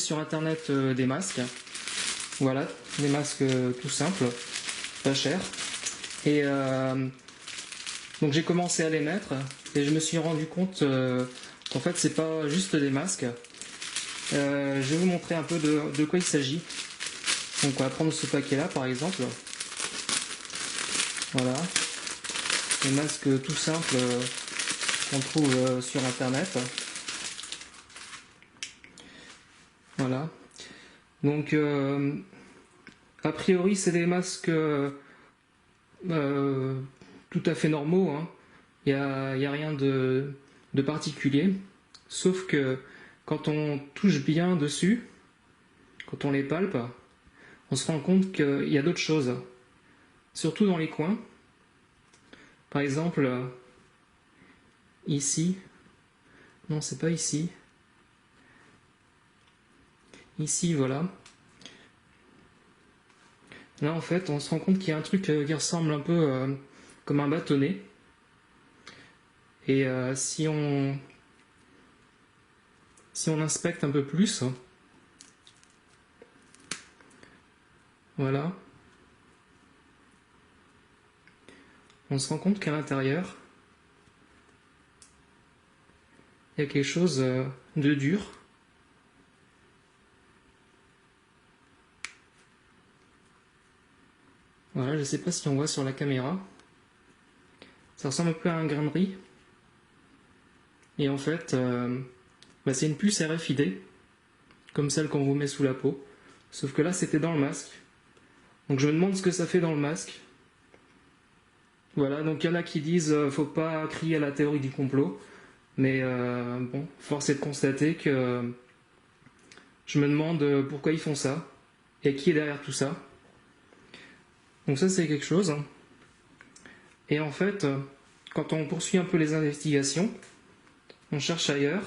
sur internet des masques. Voilà, des masques tout simples, pas chers. Et donc j'ai commencé à les mettre et je me suis rendu compte qu'en fait c'est pas juste des masques. Je vais vous montrer un peu de quoi il s'agit. Donc on va prendre ce paquet là par exemple. Voilà, des masques tout simples qu'on trouve sur internet. Voilà. Donc a priori c'est des masques tout à fait normaux, hein. Il n'y a rien de particulier, sauf que quand on touche bien dessus, quand on les palpe, on se rend compte qu'il y a d'autres choses, surtout dans les coins. Par exemple, ici, non c'est pas ici, ici voilà. Là en fait on se rend compte qu'il y a un truc qui ressemble un peu comme un bâtonnet. Et si on inspecte un peu plus, voilà, on se rend compte qu'à l'intérieur, il y a quelque chose de dur. Voilà, je ne sais pas si on voit sur la caméra. Ça ressemble un peu à un grain de riz. Et en fait, c'est une puce RFID, comme celle qu'on vous met sous la peau. Sauf que là, c'était dans le masque. Donc je me demande ce que ça fait dans le masque. Voilà, donc il y en a qui disent faut pas crier à la théorie du complot. Mais bon, force est de constater que je me demande pourquoi ils font ça. Et qui est derrière tout ça. Donc ça, c'est quelque chose. Et en fait, quand on poursuit un peu les investigations, on cherche ailleurs.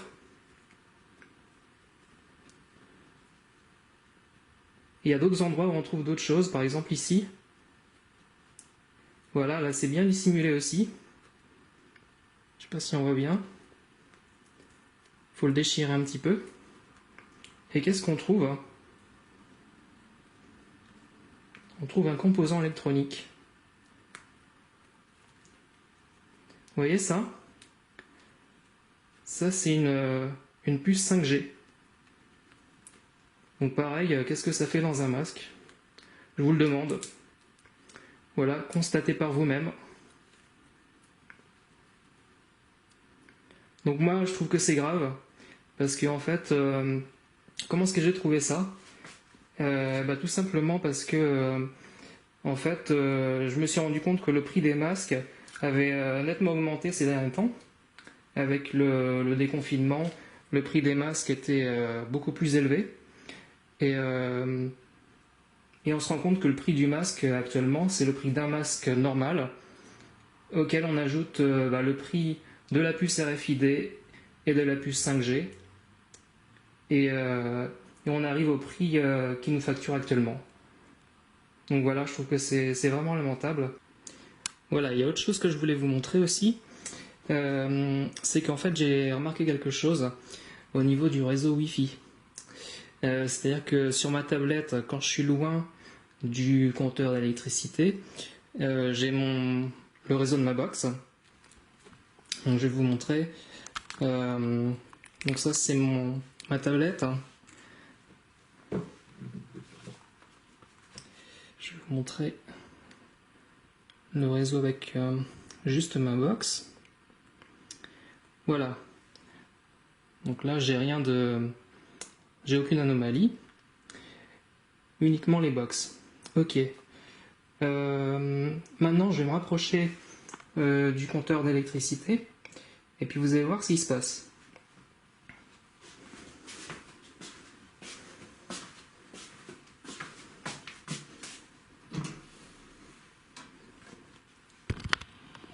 Il y a d'autres endroits où on trouve d'autres choses, par exemple ici. Voilà, là c'est bien dissimulé aussi. Je sais pas si on voit bien. Il faut le déchirer un petit peu. Et qu'est-ce qu'on trouve? On trouve un composant électronique. Vous voyez ça? Ça c'est une puce 5G. Donc pareil, qu'est-ce que ça fait dans un masque? Je vous le demande. Voilà, constatez par vous-même. Donc moi je trouve que c'est grave, parce que en fait, comment est-ce que j'ai trouvé ça? Tout simplement parce que en fait, je me suis rendu compte que le prix des masques avait nettement augmenté ces derniers temps. Avec le déconfinement, le prix des masques était beaucoup plus élevé. Et on se rend compte que le prix du masque actuellement, c'est le prix d'un masque normal, auquel on ajoute le prix de la puce RFID et de la puce 5G. Et on arrive au prix qu'ils nous facturent actuellement. Donc voilà, je trouve que c'est vraiment lamentable. Voilà, il y a autre chose que je voulais vous montrer aussi. C'est qu'en fait j'ai remarqué quelque chose au niveau du réseau Wi-Fi. C'est-à-dire que sur ma tablette, quand je suis loin du compteur d'électricité, j'ai le réseau de ma box. Donc je vais vous montrer. Donc ça c'est ma tablette. Je vais vous montrer le réseau avec juste ma box. Voilà. Donc là j'ai aucune anomalie. Uniquement les box. Ok. Maintenant je vais me rapprocher du compteur d'électricité et puis vous allez voir ce qui se passe.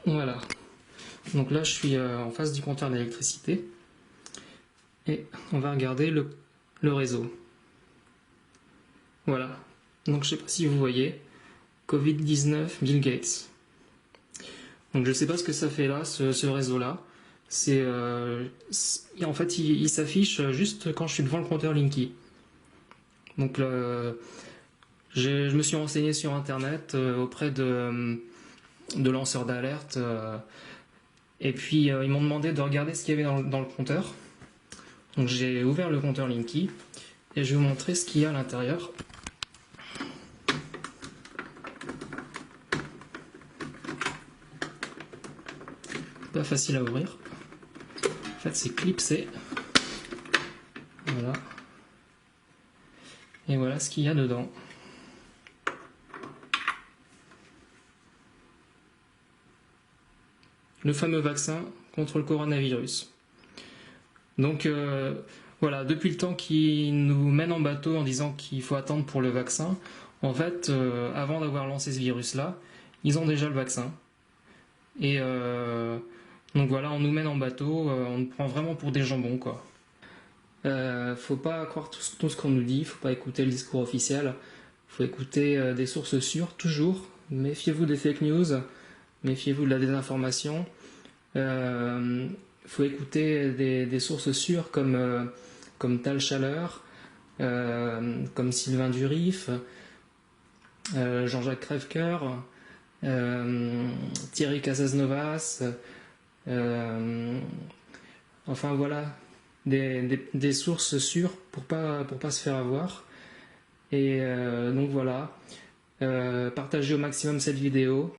Voilà. Donc là je suis en face du compteur d'électricité et on va regarder le réseau. Voilà. Donc je ne sais pas si vous voyez, Covid-19 Bill Gates. Donc je ne sais pas ce que ça fait là, ce réseau-là. En fait, il s'affiche juste quand je suis devant le compteur Linky. Donc je me suis renseigné sur internet auprès de lanceurs d'alerte et puis ils m'ont demandé de regarder ce qu'il y avait dans le compteur. Donc j'ai ouvert le compteur Linky et je vais vous montrer ce qu'il y a à l'intérieur. Pas facile à ouvrir. En fait c'est clipsé. Voilà. Et voilà ce qu'il y a dedans. Le fameux vaccin contre le coronavirus. Donc voilà, depuis le temps qu'ils nous mènent en bateau en disant qu'il faut attendre pour le vaccin, en fait, avant d'avoir lancé ce virus-là, ils ont déjà le vaccin. Et donc voilà, on nous mène en bateau, on nous prend vraiment pour des jambons, quoi. Faut pas croire tout ce qu'on nous dit, faut pas écouter le discours officiel, faut écouter des sources sûres, toujours. Méfiez-vous des fake news, méfiez-vous de la désinformation. Faut écouter des sources sûres comme Tal Chaleur, comme Sylvain Durif, Jean-Jacques Crèvecoeur, Thierry Casasnovas, enfin voilà, des sources sûres pour pas se faire avoir. Et donc voilà, partagez au maximum cette vidéo.